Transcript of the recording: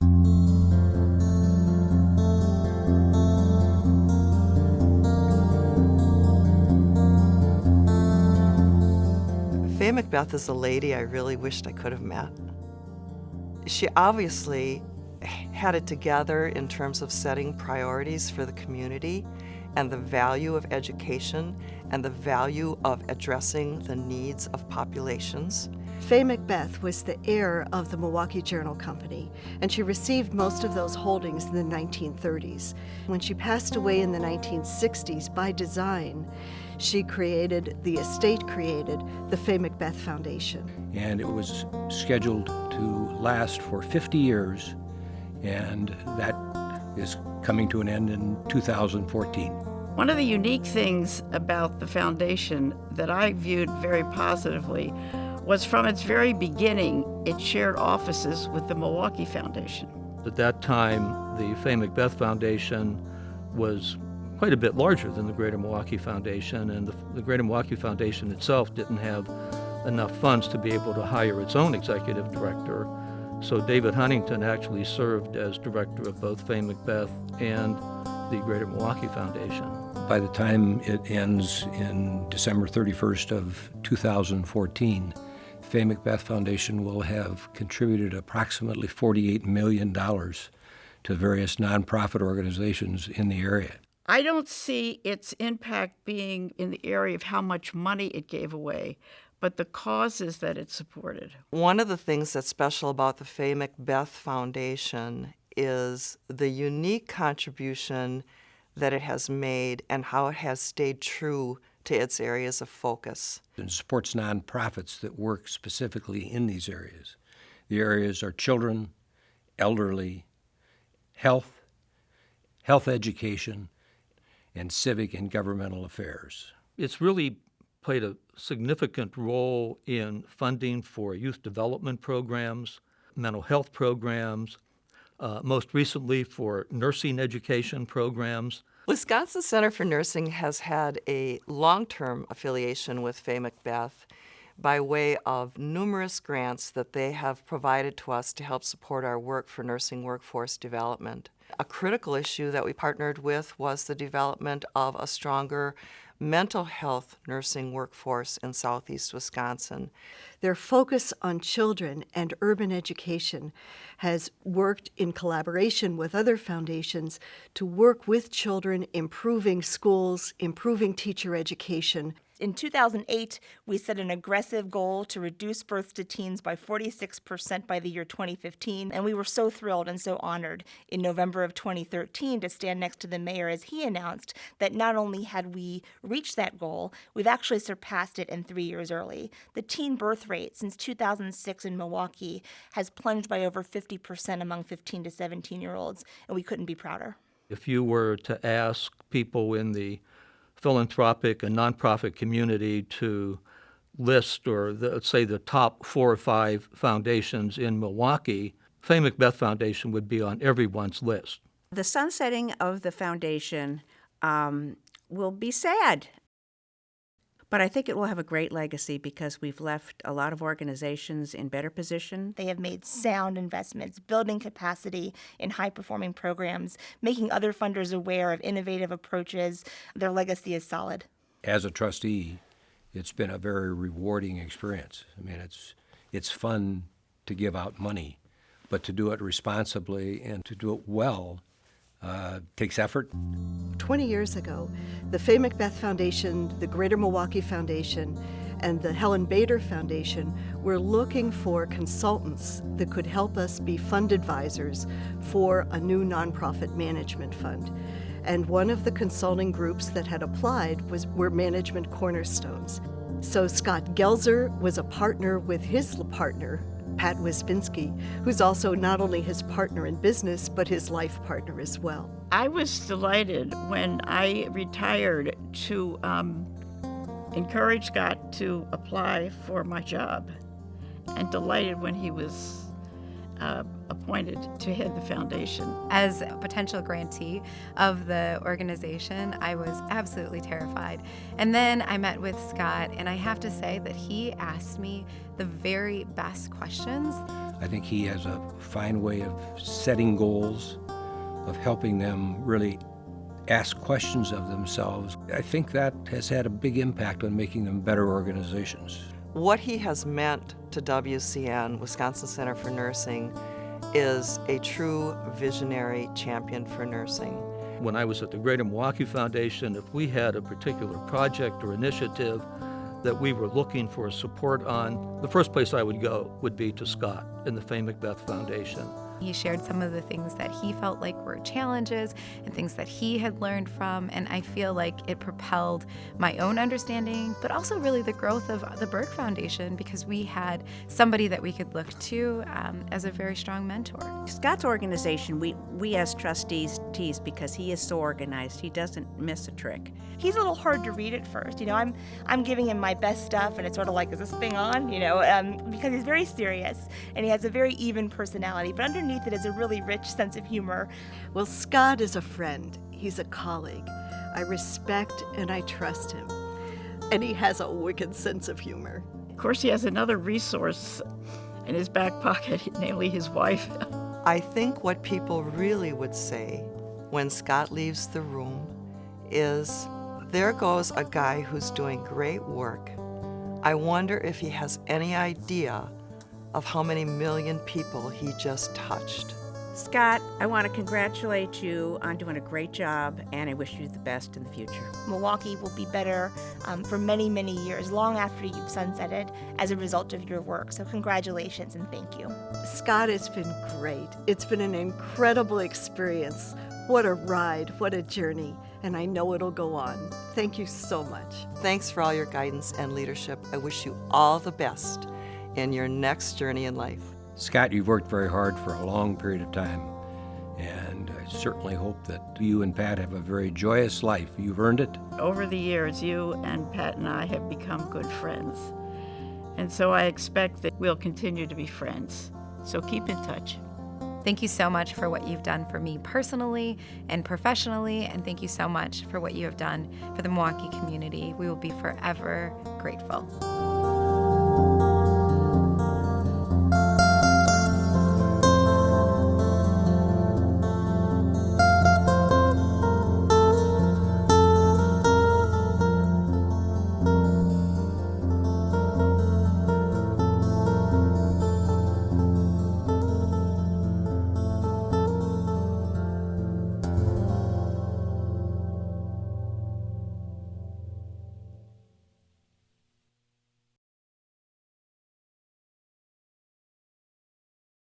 Faye McBeath is a lady I really wished I could have met. She obviously had it together in terms of setting priorities for the community and the value of education and the value of addressing the needs of populations. Faye McBeath was the heir of the Milwaukee Journal Company, and she received most of those holdings in the 1930s. When she passed away in the 1960s, by design, the estate created the Faye McBeath Foundation. And it was scheduled to last for 50 years, and that is coming to an end in 2014. One of the unique things about the foundation that I viewed very positively was from its very beginning, it shared offices with the Milwaukee Foundation. At that time, the Faye McBeath Foundation was quite a bit larger than the Greater Milwaukee Foundation, and the Greater Milwaukee Foundation itself didn't have enough funds to be able to hire its own executive director. So David Huntington actually served as director of both Faye McBeath and the Greater Milwaukee Foundation. By the time it ends in December 31st of 2014, Faye McBeath Foundation will have contributed approximately $48 million to various nonprofit organizations in the area. I don't see its impact being in the area of how much money it gave away, but the causes that it supported. One of the things that's special about the Faye McBeath Foundation is the unique contribution that it has made and how it has stayed true to its areas of focus. It supports nonprofits that work specifically in these areas. The areas are children, elderly, health education, and civic and governmental affairs. It's really played a significant role in funding for youth development programs, mental health programs, most recently for nursing education programs. Wisconsin Center for Nursing has had a long-term affiliation with Faye McBeath by way of numerous grants that they have provided to us to help support our work for nursing workforce development. A critical issue that we partnered with was the development of a stronger mental health nursing workforce in southeast Wisconsin. Their focus on children and urban education has worked in collaboration with other foundations to work with children, improving schools, improving teacher education. In 2008, we set an aggressive goal to reduce births to teens by 46% by the year 2015, and we were so thrilled and so honored in November of 2013 to stand next to the mayor as he announced that not only had we reached that goal, we've actually surpassed it in 3 years early. The teen birth rate since 2006 in Milwaukee has plunged by over 50% among 15 to 17-year-olds, and we couldn't be prouder. If you were to ask people in the philanthropic and nonprofit community to list, or let's say the top 4 or 5 foundations in Milwaukee, Faye McBeath Foundation would be on everyone's list. The sunsetting of the foundation will be sad, but I think it will have a great legacy because we've left a lot of organizations in better position. They have made sound investments, building capacity in high-performing programs, making other funders aware of innovative approaches. Their legacy is solid. As a trustee, it's been a very rewarding experience. I mean, it's fun to give out money, but to do it responsibly and to do it well takes effort. 20 years ago, the Faye McBeath Foundation, the Greater Milwaukee Foundation, and the Helen Bader Foundation were looking for consultants that could help us be fund advisors for a new nonprofit management fund. And one of the consulting groups that had applied were Management Cornerstones. So Scott Gelzer was a partner with his partner, Pat Wispinski, who's also not only his partner in business, but his life partner as well. I was delighted when I retired to encourage Scott to apply for my job, and delighted when he was appointed to head the foundation. As a potential grantee of the organization, I was absolutely terrified. And then I met with Scott, and I have to say that he asked me the very best questions. I think he has a fine way of setting goals, of helping them really ask questions of themselves. I think that has had a big impact on making them better organizations. What he has meant to WCN, Wisconsin Center for Nursing, is a true visionary champion for nursing. When I was at the Greater Milwaukee Foundation, if we had a particular project or initiative that we were looking for support on, the first place I would go would be to Scott in the Faye McBeath Foundation. He shared some of the things that he felt like were challenges and things that he had learned from, and I feel like it propelled my own understanding, but also really the growth of the Burke Foundation, because we had somebody that we could look to as a very strong mentor. Scott's organization, we as trustees tease because he is so organized. He doesn't miss a trick. He's a little hard to read at first. I'm giving him my best stuff, and it's sort of like, is this thing on? Because he's very serious, and he has a very even personality, but underneath it is a really rich sense of humor. Well, Scott is a friend. He's a colleague. I respect and I trust him. And he has a wicked sense of humor. Of course, he has another resource in his back pocket, namely his wife. I think what people really would say when Scott leaves the room is, there goes a guy who's doing great work. I wonder if he has any idea of how many million people he just touched. Scott, I want to congratulate you on doing a great job, and I wish you the best in the future. Milwaukee will be better for many, many years, long after you've sunsetted, as a result of your work. So congratulations and thank you. Scott, it's been great. It's been an incredible experience. What a ride, what a journey, and I know it'll go on. Thank you so much. Thanks for all your guidance and leadership. I wish you all the best in your next journey in life. Scott, you've worked very hard for a long period of time, and I certainly hope that you and Pat have a very joyous life. You've earned it. Over the years, you and Pat and I have become good friends. And so I expect that we'll continue to be friends. So keep in touch. Thank you so much for what you've done for me personally and professionally, and thank you so much for what you have done for the Milwaukee community. We will be forever grateful.